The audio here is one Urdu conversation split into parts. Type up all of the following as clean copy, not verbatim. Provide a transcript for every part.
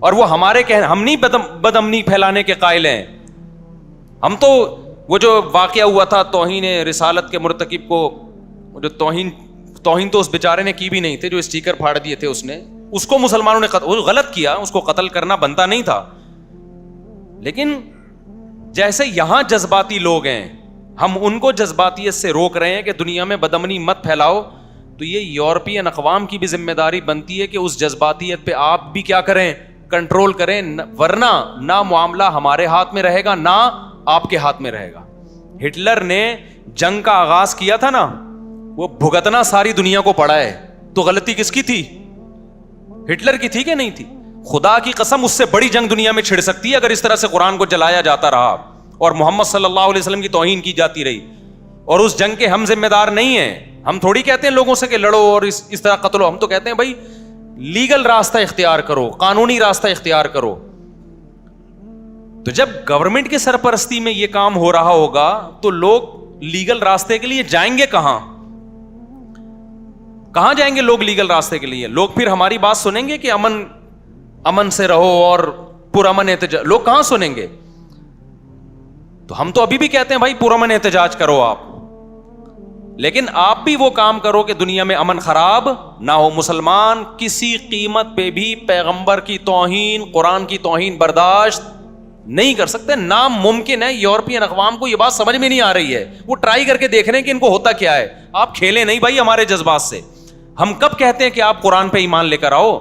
اور وہ ہمارے ہم نہیں بد امنی پھیلانے کے قائل ہیں. ہم تو وہ جو واقعہ ہوا تھا توہین رسالت کے مرتکب کو, جو توہین تو اس بیچارے نے کی بھی نہیں تھے, جو اسٹیکر پھاڑ دیے تھے اس کو مسلمانوں نے غلط کیا, اس کو قتل کرنا بنتا نہیں تھا. لیکن جیسے یہاں جذباتی لوگ ہیں, ہم ان کو جذباتیت سے روک رہے ہیں کہ دنیا میں بدامنی مت پھیلاؤ, تو یہ یورپین اقوام کی بھی ذمہ داری بنتی ہے کہ اس جذباتیت پہ آپ بھی کیا کریں, کنٹرول کریں, ورنہ نہ معاملہ ہمارے ہاتھ میں رہے گا نہ آپ کے ہاتھ میں رہے گا. ہٹلر نے جنگ کا آغاز کیا تھا نا, وہ بھگتنا ساری دنیا کو پڑا ہے, تو غلطی کس کی تھی؟ ہٹلر کی تھی کہ نہیں تھی؟ خدا کی قسم اس سے بڑی جنگ دنیا میں چھڑ سکتی ہے اگر اس طرح سے قرآن کو جلایا جاتا رہا اور محمد صلی اللہ علیہ وسلم کی توہین کی جاتی رہی, اور اس جنگ کے ہم ذمہ دار نہیں ہیں. ہم تھوڑی کہتے ہیں لوگوں سے کہ لڑو اور اس طرح قتل ہو, ہم تو کہتے ہیں بھائی لیگل راستہ اختیار کرو, قانونی راستہ اختیار کرو. تو جب گورنمنٹ کی سرپرستی میں یہ کام ہو رہا ہوگا تو لوگ لیگل راستے کے لیے جائیں گے کہاں جائیں گے لوگ لیگل راستے کے لیے؟ لوگ پھر ہماری بات سنیں گے کہ امن سے رہو اور پرامن احتجاج؟ لوگ کہاں سنیں گے؟ تو ہم تو ابھی بھی کہتے ہیں بھائی پرامن احتجاج کرو آپ, لیکن آپ بھی وہ کام کرو کہ دنیا میں امن خراب نہ ہو. مسلمان کسی قیمت پہ بھی پیغمبر کی توہین, قرآن کی توہین برداشت نہیں کر سکتے, ناممکن ہے. یورپین اقوام کو یہ بات سمجھ میں نہیں آ رہی ہے, وہ ٹرائی کر کے دیکھ رہے ہیں کہ ان کو ہوتا کیا ہے. آپ کھیلیں نہیں بھائی ہمارے جذبات سے. ہم کب کہتے ہیں کہ آپ قرآن پہ ایمان لے کر آؤ؟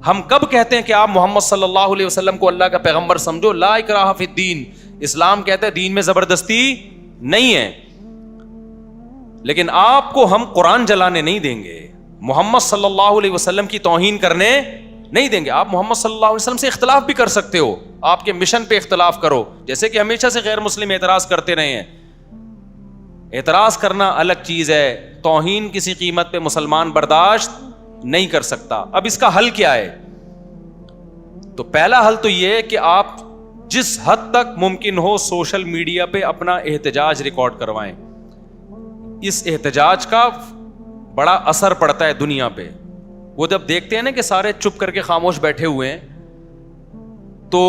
ہم کب کہتے ہیں کہ آپ محمد صلی اللہ علیہ وسلم کو اللہ کا پیغمبر سمجھو؟ لا اکراہ فی الدین, اسلام کہتا ہے دین میں زبردستی نہیں ہے. لیکن آپ کو ہم قرآن جلانے نہیں دیں گے, محمد صلی اللہ علیہ وسلم کی توہین کرنے نہیں دیں گے. آپ محمد صلی اللہ علیہ وسلم سے اختلاف بھی کر سکتے ہو, آپ کے مشن پہ اختلاف کرو, جیسے کہ ہمیشہ سے غیر مسلم اعتراض کرتے رہے ہیں. اعتراض کرنا الگ چیز ہے, توہین کسی قیمت پہ مسلمان برداشت نہیں کر سکتا. اب اس کا حل کیا ہے؟ تو پہلا حل تو یہ کہ آپ جس حد تک ممکن ہو سوشل میڈیا پہ اپنا احتجاج ریکارڈ کروائیں. اس احتجاج کا بڑا اثر پڑتا ہے دنیا پہ. وہ جب دیکھتے ہیں نا کہ سارے چپ کر کے خاموش بیٹھے ہوئے ہیں, تو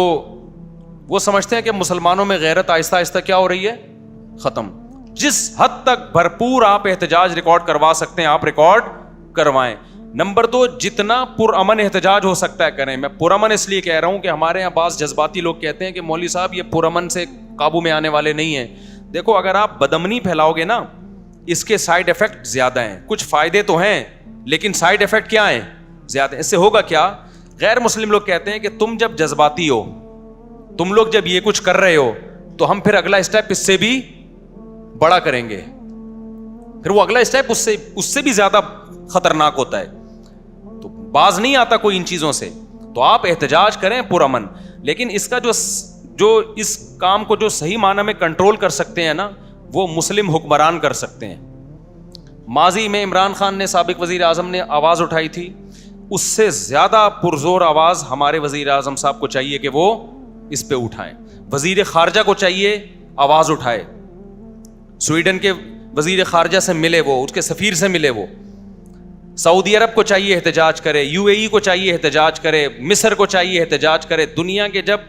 وہ سمجھتے ہیں کہ مسلمانوں میں غیرت آہستہ آہستہ کیا ہو رہی ہے, ختم. جس حد تک بھرپور آپ احتجاج ریکارڈ کروا سکتے ہیں آپ ریکارڈ کروائیں. نمبر 2, جتنا پرامن احتجاج ہو سکتا ہے کریں. میں پرامن اس لیے کہہ رہا ہوں کہ ہمارے یہاں بعض جذباتی لوگ کہتے ہیں کہ مولوی صاحب یہ پرامن سے قابو میں آنے والے نہیں ہیں. دیکھو اگر آپ بدامنی پھیلاؤ گے نا, اس کے سائیڈ افیکٹ زیادہ ہیں. کچھ فائدے تو ہیں لیکن سائیڈ افیکٹ کیا ہیں, زیادہ. اس سے ہوگا کیا؟ غیر مسلم لوگ کہتے ہیں کہ تم جب جذباتی ہو, تم لوگ جب یہ کچھ کر رہے ہو, تو ہم پھر اگلا اسٹیپ اس سے بھی بڑا کریں گے. پھر وہ اگلا اسٹیپ اس سے بھی زیادہ خطرناک ہوتا ہے. تو باز نہیں آتا کوئی ان چیزوں سے. تو آپ احتجاج کریں پرامن, لیکن اس کا جو اس کام کو جو صحیح معنی میں کنٹرول کر سکتے ہیں نا, وہ مسلم حکمران کر سکتے ہیں. ماضی میں عمران خان نے, سابق وزیر اعظم نے آواز اٹھائی تھی, اس سے زیادہ پرزور آواز ہمارے وزیر اعظم صاحب کو چاہیے کہ وہ اس پہ اٹھائیں. وزیر خارجہ کو چاہیے آواز اٹھائے, سویڈن کے وزیر خارجہ سے ملے, وہ اس کے سفیر سے ملے. وہ سعودی عرب کو چاہیے احتجاج کرے, UAE کو چاہیے احتجاج کرے, مصر کو چاہیے احتجاج کرے. دنیا کے جب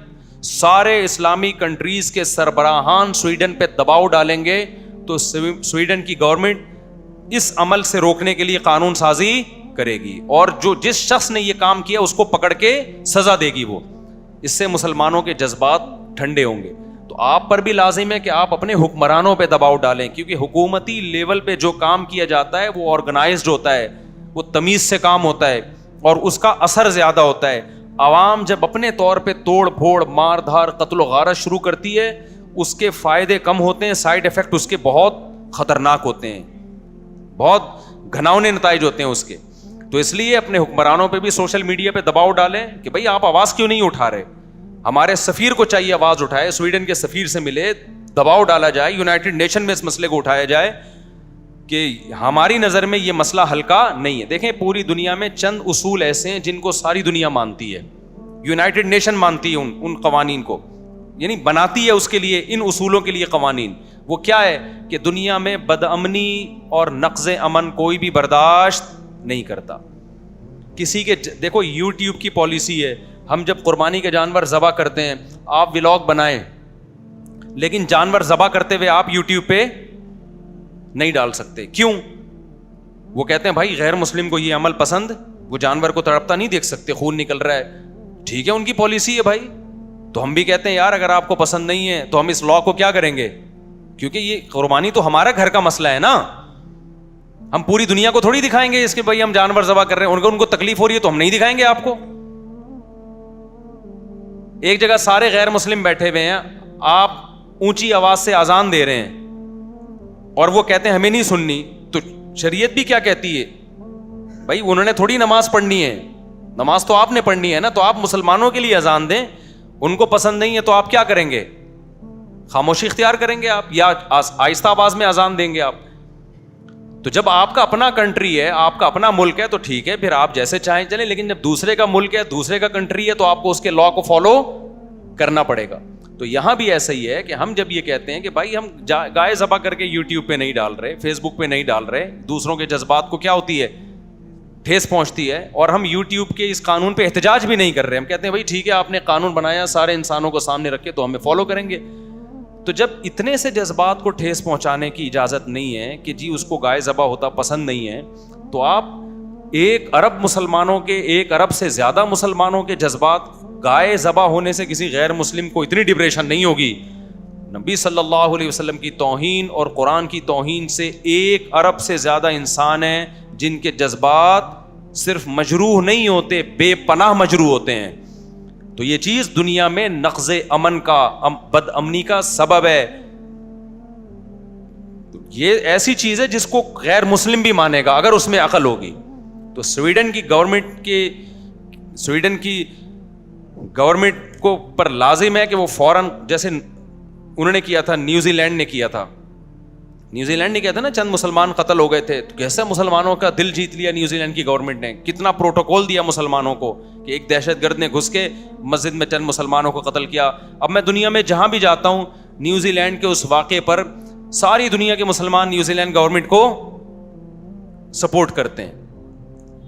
سارے اسلامی کنٹریز کے سربراہان سویڈن پہ دباؤ ڈالیں گے, تو سویڈن کی گورنمنٹ اس عمل سے روکنے کے لیے قانون سازی کرے گی, اور جس شخص نے یہ کام کیا اس کو پکڑ کے سزا دے گی. وہ اس سے مسلمانوں کے جذبات ٹھنڈے ہوں گے. تو آپ پر بھی لازم ہے کہ آپ اپنے حکمرانوں پہ دباؤ ڈالیں, کیونکہ حکومتی لیول پہ جو کام کیا جاتا ہے وہ آرگنائزڈ ہوتا ہے, وہ تمیز سے کام ہوتا ہے, اور اس کا اثر زیادہ ہوتا ہے. عوام جب اپنے طور پہ توڑ پھوڑ, مار دھار, قتل و غارت شروع کرتی ہے, اس کے فائدے کم ہوتے ہیں, سائیڈ افیکٹ اس کے بہت خطرناک ہوتے ہیں, بہت گھناؤنے نتائج ہوتے ہیں اس کے. تو اس لیے اپنے حکمرانوں پہ بھی سوشل میڈیا پہ دباؤ ڈالیں کہ بھائی آپ آواز کیوں نہیں اٹھا رہے. ہمارے سفیر کو چاہیے آواز اٹھائے, سویڈن کے سفیر سے ملے, دباؤ ڈالا جائے, یونائٹڈ نیشن میں اس مسئلے کو اٹھایا جائے کہ ہماری نظر میں یہ مسئلہ ہلکا نہیں ہے. دیکھیں پوری دنیا میں چند اصول ایسے ہیں جن کو ساری دنیا مانتی ہے. یونائٹڈ نیشن مانتی ہے ان قوانین کو, یعنی بناتی ہے اس کے لیے, ان اصولوں کے لیے قوانین. وہ کیا ہے کہ دنیا میں بدامنی اور نقض امن کوئی بھی برداشت نہیں کرتا. کسی کے, دیکھو یوٹیوب کی پالیسی ہے, ہم جب قربانی کے جانور ذبح کرتے ہیں, آپ ولاگ بنائیں, لیکن جانور ذبح کرتے ہوئے آپ یوٹیوب پہ نہیں ڈال سکتے. کیوں؟ وہ کہتے ہیں بھائی غیر مسلم کو یہ عمل پسند, وہ جانور کو تڑپتا نہیں دیکھ سکتے, خون نکل رہا ہے. ٹھیک ہے, ان کی پالیسی ہے بھائی. تو ہم بھی کہتے ہیں یار اگر آپ کو پسند نہیں ہے تو ہم اس لا کو کیا کریں گے, کیونکہ یہ قربانی تو ہمارا گھر کا مسئلہ ہے نا. ہم پوری دنیا کو تھوڑی دکھائیں گے اس کے بھائی ہم جانور ذبح کر رہے ہیں, ان کو تکلیف ہو رہی ہے تو ہم نہیں دکھائیں گے آپ کو. ایک جگہ سارے غیر مسلم بیٹھے ہوئے ہیں, آپ اونچی آواز سے اذان دے رہے ہیں اور وہ کہتے ہیں ہمیں نہیں سننی, تو شریعت بھی کیا کہتی ہے بھائی انہوں نے تھوڑی نماز پڑھنی ہے, نماز تو آپ نے پڑھنی ہے نا. تو آپ مسلمانوں کے لیے اذان دیں, ان کو پسند نہیں ہے تو آپ کیا کریں گے, خاموشی اختیار کریں گے آپ, یا آہستہ آواز میں اذان دیں گے آپ. تو جب آپ کا اپنا کنٹری ہے, آپ کا اپنا ملک ہے تو ٹھیک ہے, پھر آپ جیسے چاہیں چلیں, لیکن جب دوسرے کا ملک ہے, دوسرے کا کنٹری ہے, تو آپ کو اس کے لا کو فالو کرنا پڑے گا. تو یہاں بھی ایسا ہی ہے کہ ہم جب یہ کہتے ہیں کہ بھائی ہم گائے ذبح کر کے یوٹیوب پہ نہیں ڈال رہے, فیس بک پہ نہیں ڈال رہے, دوسروں کے جذبات کو کیا ہوتی ہے, ٹھیس پہنچتی ہے, اور ہم یوٹیوب کے اس قانون پہ احتجاج بھی نہیں کر رہے. ہم کہتے ہیں بھائی ٹھیک ہے آپ نے قانون بنایا سارے انسانوں کو سامنے رکھ کے, تو ہمیں فالو کریں گے. تو جب اتنے سے جذبات کو ٹھیس پہنچانے کی اجازت نہیں ہے کہ جی اس کو گائے ذبح ہوتا پسند نہیں ہے, تو آپ 1 ارب مسلمانوں کے, 1 ارب سے زیادہ مسلمانوں کے جذبات گائے ذبح ہونے سے کسی غیر مسلم کو اتنی ڈپریشن نہیں ہوگی. نبی صلی اللہ علیہ وسلم کی توہین اور قرآن کی توہین سے 1 ارب سے زیادہ انسان ہیں جن کے جذبات صرف مجروح نہیں ہوتے, بے پناہ مجروح ہوتے ہیں. تو یہ چیز دنیا میں نقض امن کا, بد امنی کا سبب ہے. یہ ایسی چیز ہے جس کو غیر مسلم بھی مانے گا اگر اس میں عقل ہوگی. تو سویڈن کی گورنمنٹ کو پر لازم ہے کہ وہ فوراً, جیسے انہوں نے کیا تھا, نیوزی لینڈ نے کیا تھا نا, چند مسلمان قتل ہو گئے تھے, تو کیسے مسلمانوں کا دل جیت لیا نیوزی لینڈ کی گورنمنٹ نے, کتنا پروٹوکول دیا مسلمانوں کو کہ ایک دہشت گرد نے گھس کے مسجد میں چند مسلمانوں کو قتل کیا. اب میں دنیا میں جہاں بھی جاتا ہوں, نیوزی لینڈ کے اس واقعے پر ساری دنیا کے مسلمان نیوزی لینڈ گورنمنٹ کو سپورٹ کرتے ہیں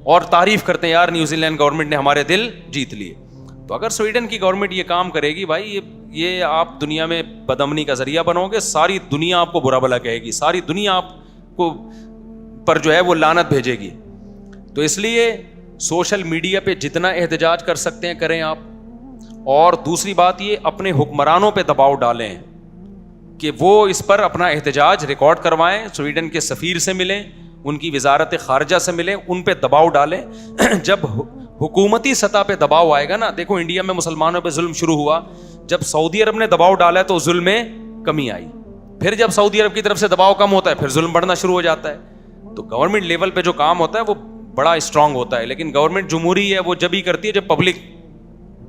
اور تعریف کرتے ہیں, یار نیوزی لینڈ گورنمنٹ نے ہمارے دل جیت لیے. تو اگر سویڈن کی گورنمنٹ یہ کام کرے گی بھائی, یہ آپ دنیا میں بدامنی کا ذریعہ بنو گے, ساری دنیا آپ کو برا بھلا کہے گی, ساری دنیا آپ کو پر جو ہے وہ لعنت بھیجے گی. تو اس لیے سوشل میڈیا پہ جتنا احتجاج کر سکتے ہیں کریں آپ. اور دوسری بات یہ, اپنے حکمرانوں پہ دباؤ ڈالیں کہ وہ اس پر اپنا احتجاج ریکارڈ کروائیں, سویڈن کے سفیر سے ملیں, ان کی وزارت خارجہ سے ملیں, ان پہ دباؤ ڈالیں. جب حکومتی سطح پہ دباؤ آئے گا نا, دیکھو انڈیا میں مسلمانوں پہ ظلم شروع ہوا, جب سعودی عرب نے دباؤ ڈالا تو ظلم میں کمی آئی, پھر جب سعودی عرب کی طرف سے دباؤ کم ہوتا ہے پھر ظلم بڑھنا شروع ہو جاتا ہے. تو گورنمنٹ لیول پہ جو کام ہوتا ہے وہ بڑا اسٹرانگ ہوتا ہے, لیکن گورنمنٹ جمہوری ہے وہ جب ہی کرتی ہے جب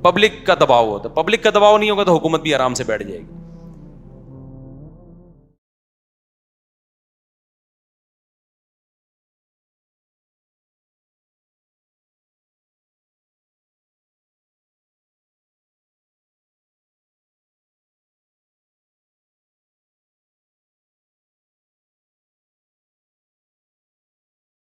پبلک کا دباؤ ہوتا ہے. پبلک کا دباؤ نہیں ہوگا تو حکومت بھی آرام سے بیٹھ جائے گی.